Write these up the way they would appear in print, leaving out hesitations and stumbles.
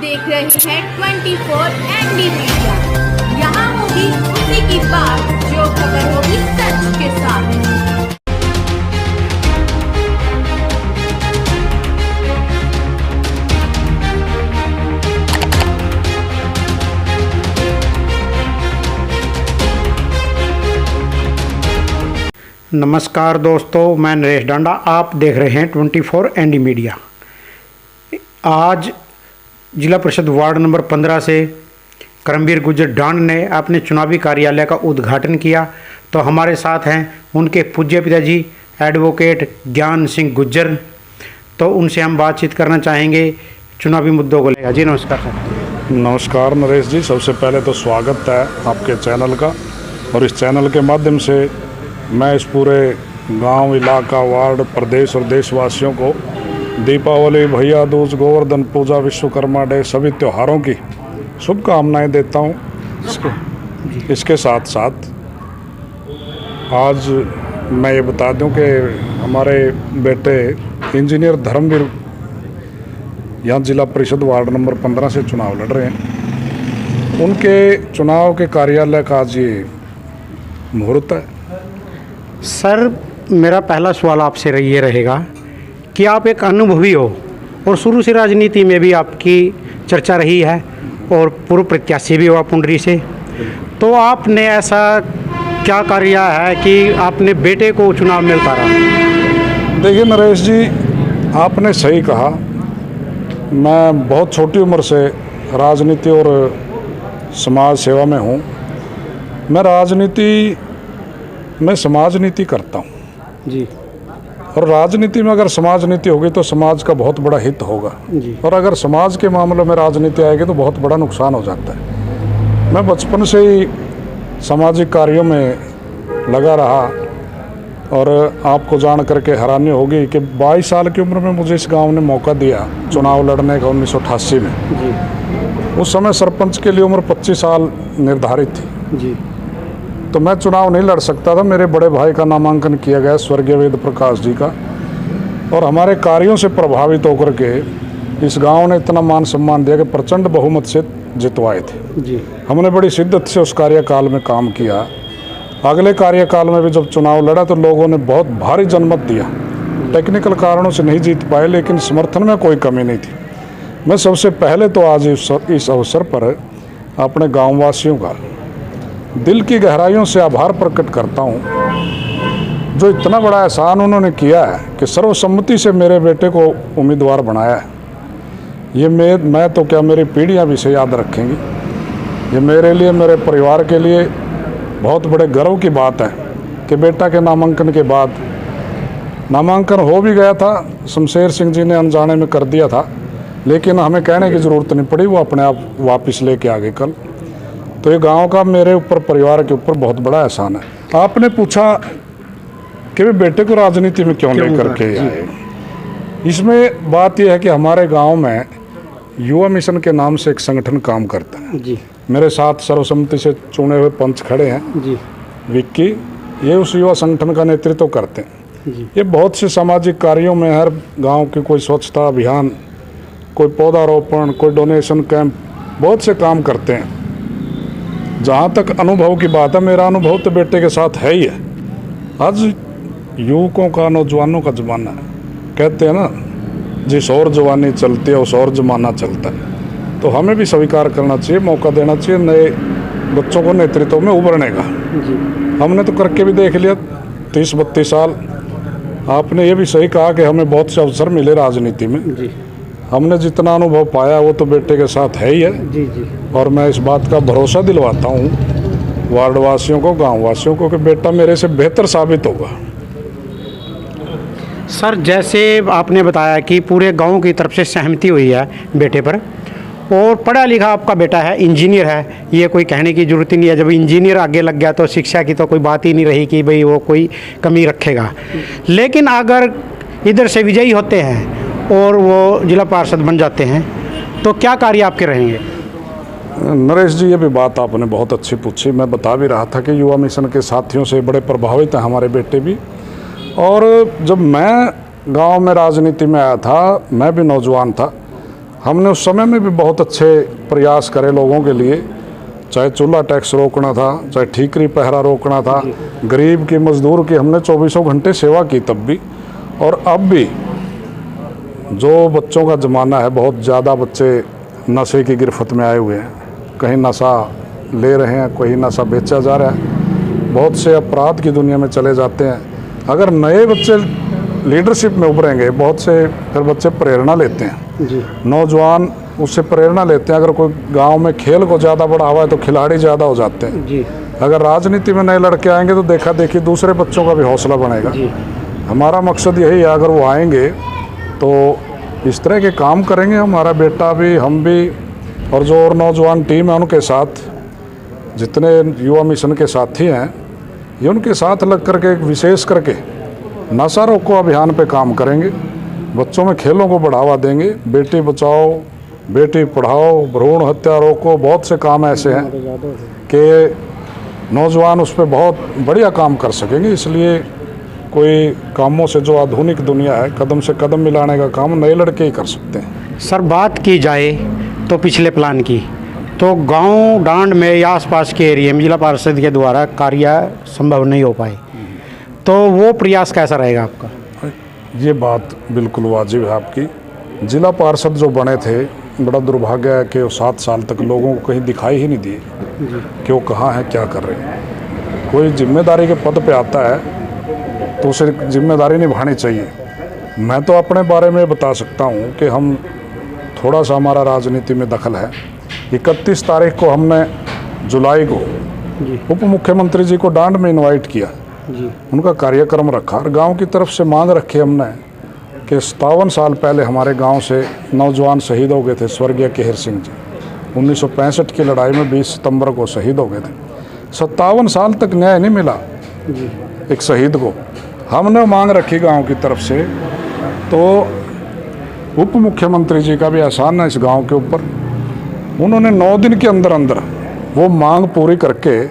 देख रहे हैं 24 एनडी मीडिया। यहाँ होगी उसी की बात जो खबर होगी सच के साथ। नमस्कार दोस्तों, मैं नरेश डांडा। आप देख रहे हैं 24 एनडी मीडिया। आज जिला परिषद वार्ड नंबर 15 से करमवीर गुज्जर डांड ने अपने चुनावी कार्यालय का उद्घाटन किया। तो हमारे साथ हैं उनके पूज्य पिताजी एडवोकेट ज्ञान सिंह गुज्जर। तो उनसे हम बातचीत करना चाहेंगे चुनावी मुद्दों को लेकर। जी नमस्कार सर। नमस्कार नरेश जी, सबसे पहले तो स्वागत है आपके चैनल का। और इस चैनल के माध्यम से मैं इस पूरे गांव, इलाका, वार्ड, प्रदेश और देशवासियों को दीपावली, भैया दूज, गोवर्धन पूजा, विश्वकर्मा डे सभी त्योहारों की शुभकामनाएं देता हूं। इसके साथ साथ आज मैं ये बता दूं कि हमारे बेटे इंजीनियर धर्मवीर यहाँ जिला परिषद वार्ड नंबर 15 से चुनाव लड़ रहे हैं। उनके चुनाव के कार्यालय का आज ये मुहूर्त है। सर, मेरा पहला सवाल आपसे ये रहेगा कि आप एक अनुभवी हो और शुरू से राजनीति में भी आपकी चर्चा रही है और पूर्व प्रत्याशी भी हुआ पुंडरी से। तो आपने ऐसा क्या कार्य है कि आपने बेटे को चुनाव में उतारा? देखिए नरेश जी, आपने सही कहा। मैं बहुत छोटी उम्र से राजनीति और समाज सेवा में हूँ। मैं समाज नीति करता हूँ जी। और राजनीति में अगर समाज नीति होगी तो समाज का बहुत बड़ा हित होगा जी। और अगर समाज के मामलों में राजनीति आएगी तो बहुत बड़ा नुकसान हो जाता है। मैं बचपन से ही सामाजिक कार्यों में लगा रहा और आपको जान करके हैरानी होगी कि 22 साल की उम्र में मुझे इस गांव ने मौका दिया चुनाव लड़ने का 1988 में जी। उस समय सरपंच के लिए उम्र 25 साल निर्धारित थी जी। तो मैं चुनाव नहीं लड़ सकता था। मेरे बड़े भाई का नामांकन किया गया, स्वर्गीय वेद प्रकाश जी का, और हमारे कार्यों से प्रभावित होकर के इस गांव ने इतना मान सम्मान दिया कि प्रचंड बहुमत से जितवाए थे जी। हमने बड़ी शिद्दत से उस कार्यकाल में काम किया। अगले कार्यकाल में भी जब चुनाव लड़ा तो लोगों ने बहुत भारी जनमत दिया। टेक्निकल कारणों से नहीं जीत पाए लेकिन समर्थन में कोई कमी नहीं थी। मैं सबसे पहले तो आज इस अवसर पर अपने गाँववासियों का दिल की गहराइयों से आभार प्रकट करता हूँ जो इतना बड़ा एहसान उन्होंने किया है कि सर्वसम्मति से मेरे बेटे को उम्मीदवार बनाया है। ये मैं तो क्या, मेरी पीढ़ियाँ भी इसे याद रखेंगी। ये मेरे लिए, मेरे परिवार के लिए बहुत बड़े गर्व की बात है कि बेटा के नामांकन के बाद नामांकन हो भी गया था, शमशेर सिंह जी ने अनजाने में कर दिया था, लेकिन हमें कहने की ज़रूरत नहीं पड़ी, वो अपने आप वापस लेके आ गए कल। तो ये गांव का मेरे ऊपर, परिवार के ऊपर बहुत बड़ा एहसान है। आपने पूछा कि वे बेटे को राजनीति में क्यों लेकर के आए। इसमें बात यह है कि हमारे गांव में युवा मिशन के नाम से एक संगठन काम करता है जी। मेरे साथ सर्वसम्मति से चुने हुए पंच खड़े हैं जी। विक्की, ये उस युवा संगठन का नेतृत्व करते हैं जी। ये बहुत से सामाजिक कार्यों में, हर गाँव की कोई स्वच्छता अभियान, कोई पौधारोपण, कोई डोनेशन कैंप, बहुत से काम करते हैं। जहाँ तक अनुभव की बात है, मेरा अनुभव तो बेटे के साथ है ही है। आज युवकों का, नौजवानों का ज़माना है। कहते हैं ना, जिस और जवानी चलती है उस और ज़माना चलता है। तो हमें भी स्वीकार करना चाहिए, मौका देना चाहिए नए बच्चों को नेतृत्व में उभरने का। जी। हमने तो करके भी देख लिया 30-32 साल। आपने ये भी सही कहा कि हमें बहुत से अवसर मिले राजनीति में। जी। हमने जितना अनुभव पाया वो तो बेटे के साथ है ही है। जी। जी। और मैं इस बात का भरोसा दिलवाता हूँ वार्डवासियों को, गांववासियों को कि बेटा मेरे से बेहतर साबित होगा। सर, जैसे आपने बताया कि पूरे गांव की तरफ से सहमति हुई है बेटे पर, और पढ़ा लिखा आपका बेटा है, इंजीनियर है, ये कोई कहने की ज़रूरत ही नहीं है। जब इंजीनियर आगे लग गया तो शिक्षा की तो कोई बात ही नहीं रही कि भाई वो कोई कमी रखेगा। लेकिन अगर इधर से विजयी होते हैं और वो जिला पार्षद बन जाते हैं तो क्या कार्य आपके रहेंगे? नरेश जी, ये भी बात आपने बहुत अच्छी पूछी। मैं बता भी रहा था कि युवा मिशन के साथियों से बड़े प्रभावित हैं हमारे बेटे भी। और जब मैं गांव में राजनीति में आया था, मैं भी नौजवान था, हमने उस समय में भी बहुत अच्छे प्रयास करे लोगों के लिए, चाहे चूल्हा टैक्स रोकना था, चाहे ठीकरी पहरा रोकना था, गरीब की मजदूर की हमने 24 घंटे सेवा की तब भी। और अब भी जो बच्चों का ज़माना है, बहुत ज़्यादा बच्चे नशे की गिरफ्त में आए हुए हैं, कहीं नशा ले रहे हैं, कहीं नशा बेचा जा रहा है, बहुत से अपराध की दुनिया में चले जाते हैं। अगर नए बच्चे लीडरशिप में उभरेंगे, बहुत से फिर बच्चे प्रेरणा लेते हैं जी। नौजवान उससे प्रेरणा लेते हैं। अगर कोई गांव में खेल को ज़्यादा बढ़ावा है तो खिलाड़ी ज़्यादा हो जाते हैं जी। अगर राजनीति में नए लड़के आएंगे तो देखा देखी दूसरे बच्चों का भी हौसला बनेगा जी। हमारा मकसद यही है, अगर वो आएंगे तो इस तरह के काम करेंगे, हमारा बेटा भी, हम भी, और जो और नौजवान टीम है उनके साथ, जितने युवा मिशन के साथी हैं, ये उनके साथ लग करके विशेष करके नशा रोको अभियान पे काम करेंगे, बच्चों में खेलों को बढ़ावा देंगे, बेटी बचाओ बेटी पढ़ाओ, भ्रूण हत्या रोको, बहुत से काम ऐसे हैं कि नौजवान उस पर बहुत बढ़िया काम कर सकेंगे। इसलिए कोई कामों से जो आधुनिक दुनिया है, कदम से कदम मिलाने का काम नए लड़के ही कर सकते हैं। सर बात की जाए तो पिछले प्लान की, तो गांव डांड में या आसपास के एरिया में जिला पार्षद के द्वारा कार्य संभव नहीं हो पाए, तो वो प्रयास कैसा रहेगा आपका? ये बात बिल्कुल वाजिब है आपकी। जिला पार्षद जो बने थे, बड़ा दुर्भाग्य है कि वो 7 साल तक लोगों को कहीं दिखाई ही नहीं दिए कि वो कहाँ हैं, क्या कर रहे हैं। कोई जिम्मेदारी के पद पे आता है तो उसे जिम्मेदारी निभानी चाहिए। मैं तो अपने बारे में बता सकता हूँ कि हम थोड़ा सा, हमारा राजनीति में दखल है। 31 तारीख को हमने जुलाई को उप मुख्यमंत्री जी को डांड में इनवाइट किया जी। उनका कार्यक्रम रखा और गांव की तरफ से मांग रखी हमने कि 57 साल पहले हमारे गांव से नौजवान शहीद हो गए थे, स्वर्गीय केहर सिंह जी 1965 की लड़ाई में 20 सितंबर को शहीद हो गए थे। 57 साल तक न्याय नहीं मिला जी। एक शहीद को। हमने मांग रखी गांव की तरफ से, तो उप मुख्यमंत्री जी का भी एहसान है इस गांव के ऊपर। उन्होंने 9 दिन के अंदर अंदर वो मांग पूरी करके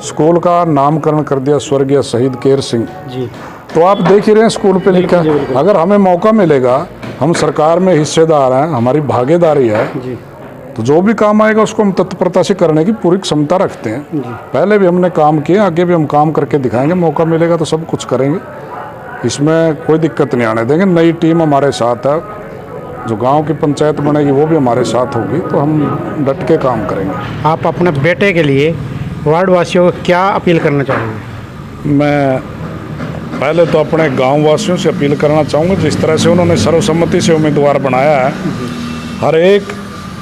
स्कूल का नामकरण कर दिया, स्वर्गीय शहीद केहर सिंह जी। तो आप देख ही रहे हैं स्कूल पे लिखा है। अगर हमें मौका मिलेगा, हम सरकार में हिस्सेदार हैं, हमारी भागीदारी है जी। तो जो भी काम आएगा उसको हम तत्परता से करने की पूरी क्षमता रखते हैं। पहले भी हमने काम किए, आगे भी हम काम करके दिखाएंगे। मौका मिलेगा तो सब कुछ करेंगे, इसमें कोई दिक्कत नहीं आने देंगे। नई टीम हमारे साथ है, जो गांव की पंचायत बनेगी वो भी हमारे साथ होगी, तो हम डट के काम करेंगे। आप अपने बेटे के लिए वार्ड वासियों को क्या अपील करना चाहोगे? मैं पहले तो अपने गांव वासियों से अपील करना चाहूँगा, जिस तरह से उन्होंने सर्वसम्मति से उम्मीदवार बनाया है, हर एक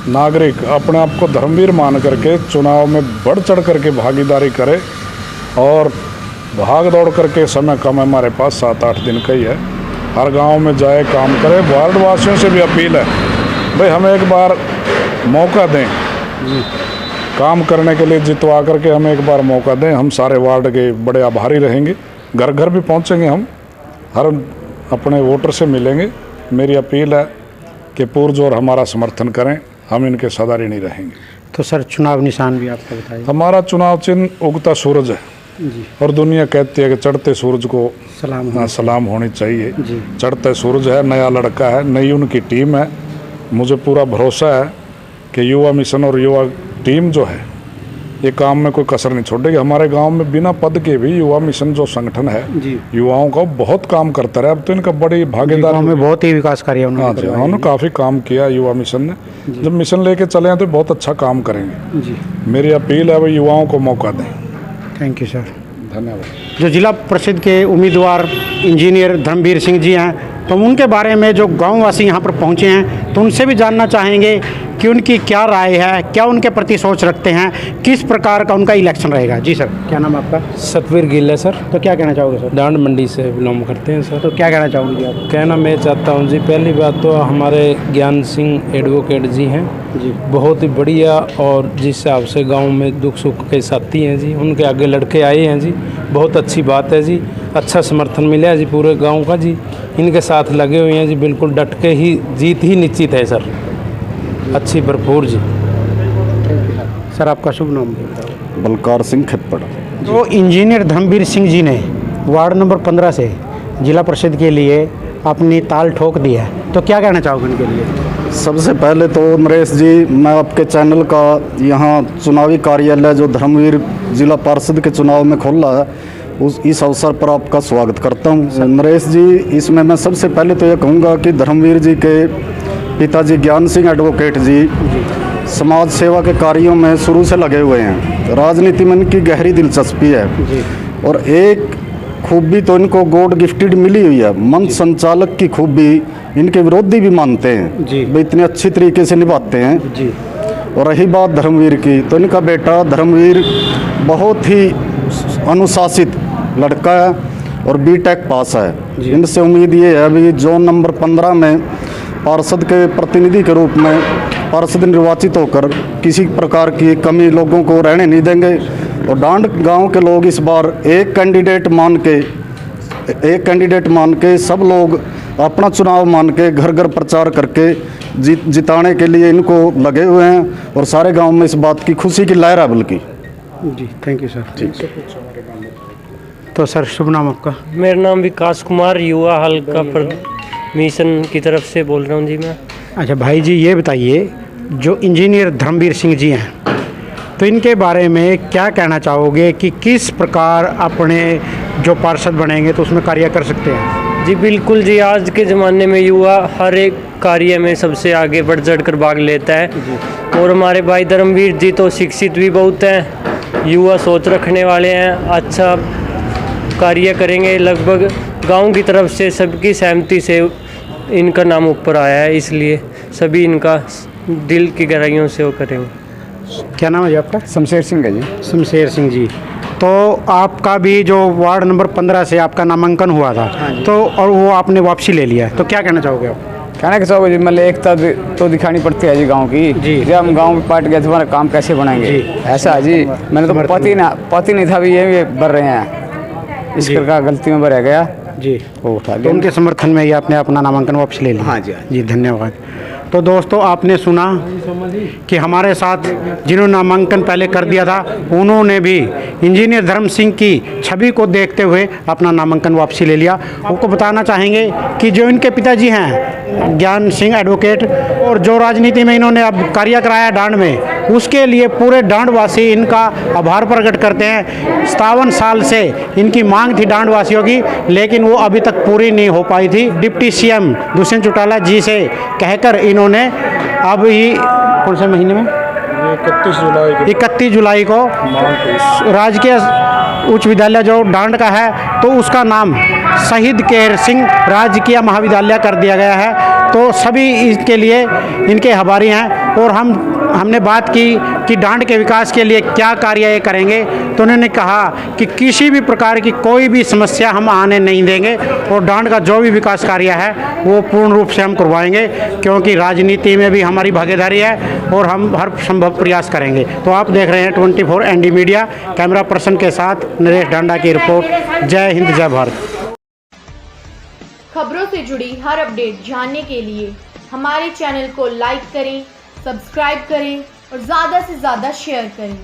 नागरिक अपने आप को धर्मवीर मान करके चुनाव में बढ़ चढ़ करके भागीदारी करे। और भाग दौड़ करके समय कम है हमारे पास, 7-8 दिन का ही है, हर गांव में जाए, काम करे। वार्ड वासियों से भी अपील है, भाई हमें एक बार मौका दें काम करने के लिए, जितवा करके हमें एक बार मौका दें। हम सारे वार्ड के बड़े आभारी रहेंगे, घर घर भी पहुंचेंगे, हम हर अपने वोटर से मिलेंगे। मेरी अपील है कि पुरजोर हमारा समर्थन करें, हम इनके सदा ऋणी रहेंगे। तो सर चुनाव निशान भी आपको बताइए। हमारा चुनाव चिन्ह उगता सूरज है जी। और दुनिया कहती है कि चढ़ते सूरज को सलाम। सलाम होनी चाहिए। जी। चढ़ते सूरज है, नया लड़का है, नई उनकी टीम है। मुझे पूरा भरोसा है कि युवा मिशन और युवा टीम जो है ये काम में कोई कसर नहीं छोड़ेगी। हमारे गांव में बिना पद के भी युवा मिशन जो संगठन है जी। युवाओं का बहुत काम करता रहा। अब तो इनका बड़ी भागीदारी गांव में बहुत ही विकास कार्य उन्होंने करवाए। उन्होंने काफ़ी काम किया युवा मिशन ने। जब मिशन लेके चले हैं तो बहुत अच्छा काम करेंगे। जी। मेरी अपील है, वो युवाओं को मौका दें। Thank you sir. धन्यवाद। जो जिला परिषद के उम्मीदवार इंजीनियर धर्मवीर सिंह जी हैं, तो उनके बारे में जो गांववासी यहाँ पर पहुँचे हैं तो उनसे भी जानना चाहेंगे कि उनकी क्या राय है, क्या उनके प्रति सोच रखते हैं, किस प्रकार का उनका इलेक्शन रहेगा। जी सर, क्या नाम है आपका? सतवीर गिल है सर। तो क्या कहना चाहोगे सर? डांड मंडी से बिलोंग करते हैं सर। तो क्या कहना चाहोगे जी आप? कहना मैं चाहता हूँ जी, पहली बात तो हमारे ज्ञान सिंह एडवोकेट जी हैं जी। बहुत ही बढ़िया, और जिस हिसाब से गांव में दुख सुख के साथी हैं जी, उनके आगे लड़के आए हैं जी, बहुत अच्छी बात है जी। अच्छा समर्थन मिला है जी पूरे गांव का जी, इनके साथ लगे हुए हैं जी, बिल्कुल डट के ही जीत ही निश्चित है सर, अच्छी भरपूर जी। सर आपका शुभ नाम? बलकार सिंह खटपड़। तो इंजीनियर धर्मवीर सिंह जी ने वार्ड नंबर 15 से जिला परिषद के लिए अपनी ताल ठोक दी है, तो क्या कहना चाहोगे उनके लिए? सबसे पहले तो नरेश जी, मैं आपके चैनल का यहाँ चुनावी कार्यालय जो धर्मवीर जिला पार्षद के चुनाव में खोला है इस अवसर पर आपका स्वागत करता हूँ। नरेश जी, इसमें मैं सबसे पहले तो ये कहूँगा कि धर्मवीर जी के पिताजी ज्ञान सिंह एडवोकेट जी समाज सेवा के कार्यों में शुरू से लगे हुए हैं। राजनीति में इनकी गहरी दिलचस्पी है और एक खूबी तो इनको गॉड गिफ्टेड मिली हुई है, मंच संचालक की खूबी इनके विरोधी भी मानते हैं जी। वे इतने अच्छी तरीके से निभाते हैं जी। और रही बात धर्मवीर की, तो इनका बेटा धर्मवीर बहुत ही अनुशासित लड़का है और बीटेक पास है। इनसे उम्मीद ये है अभी जोन नंबर 15 में पार्षद के प्रतिनिधि के रूप में पार्षद निर्वाचित होकर किसी प्रकार की कमी लोगों को रहने नहीं देंगे और डांड गांव के लोग इस बार एक कैंडिडेट मान के सब लोग अपना चुनाव मान के घर घर प्रचार करके जिताने के लिए इनको लगे हुए हैं और सारे गांव में इस बात की खुशी की लहर है बल्कि। जी, थैंक यू सर। तो सर, शुभ नाम आपका? मेरा नाम विकास कुमार, युवा हल्का मिशन की तरफ से बोल रहा हूँ जी मैं। अच्छा भाई जी, ये बताइए, जो इंजीनियर धर्मवीर सिंह जी हैं, तो इनके बारे में क्या कहना चाहोगे कि किस प्रकार अपने जो पार्षद बनेंगे तो उसमें कार्य कर सकते हैं? जी बिल्कुल जी, आज के ज़माने में युवा हर एक कार्य में सबसे आगे बढ़ चढ़ कर भाग लेता है और हमारे भाई धर्मवीर जी तो शिक्षित भी बहुत हैं, युवा सोच रखने वाले हैं, अच्छा कार्य करेंगे। लगभग गांव की तरफ से सबकी सहमति से इनका नाम ऊपर आया है, इसलिए सभी इनका दिल की गहराइयों से वो करेंगे। क्या नाम है जी आपका? शमशेर सिंह है जी। शमशेर सिंह जी, तो आपका भी जो वार्ड नंबर 15 से आपका नामांकन हुआ था, तो और वो आपने वापसी ले लिया है, तो क्या कहना चाहोगे आप? कहना क्या चाहोगे जी, मतलब एकता तो दिखानी पड़ती है जी गांव की जी। जब हम गांव में पार्ट गए तो हमारा काम कैसे बनाएंगे जी। ऐसा है जी। मैंने तो पति नहीं था भी ये भर रहे हैं, इस प्रकार गलती में भरा गया जी। वो उठा तो उनके समर्थन में ही आपने अपना नामांकन वापस ले लिया? हाँ जी। जी, धन्यवाद। तो दोस्तों, आपने सुना कि हमारे साथ जिन्होंने नामांकन पहले कर दिया था, उन्होंने भी इंजीनियर धर्म सिंह की छवि को देखते हुए अपना नामांकन वापसी ले लिया। आपको बताना चाहेंगे कि जो इनके पिताजी हैं ज्ञान सिंह एडवोकेट, और जो राजनीति में इन्होंने अब कार्य कराया डांड में, उसके लिए पूरे डांडवासी इनका आभार प्रकट करते हैं। 57 साल से इनकी मांग थी डांड वासियों की, लेकिन वो अभी तक पूरी नहीं हो पाई थी। डिप्टी सीएम दुष्यंत चौटाला जी से कहकर इन्होंने अब ही कौन से महीने में 31 जुलाई को राजकीय उच्च विद्यालय जो डांड का है, तो उसका नाम शहीद केहर सिंह राजकीय महाविद्यालय कर दिया गया है। तो सभी इसके लिए इनके आभारी हैं। और हमने बात की कि डांड के विकास के लिए क्या कार्य ये करेंगे, तो उन्होंने कहा कि किसी भी प्रकार की कोई भी समस्या हम आने नहीं देंगे और डांड का जो भी विकास कार्य है वो पूर्ण रूप से हम करवाएंगे, क्योंकि राजनीति में भी हमारी भागीदारी है और हम हर संभव प्रयास करेंगे। तो आप देख रहे हैं 24 एनडी मीडिया, कैमरा पर्सन के साथ नरेश डांडा की रिपोर्ट। जय हिंद, जय भारत। खबरों से जुड़ी हर अपडेट जानने के लिए हमारे चैनल को लाइक करें, सब्सक्राइब करें और ज़्यादा से ज़्यादा शेयर करें।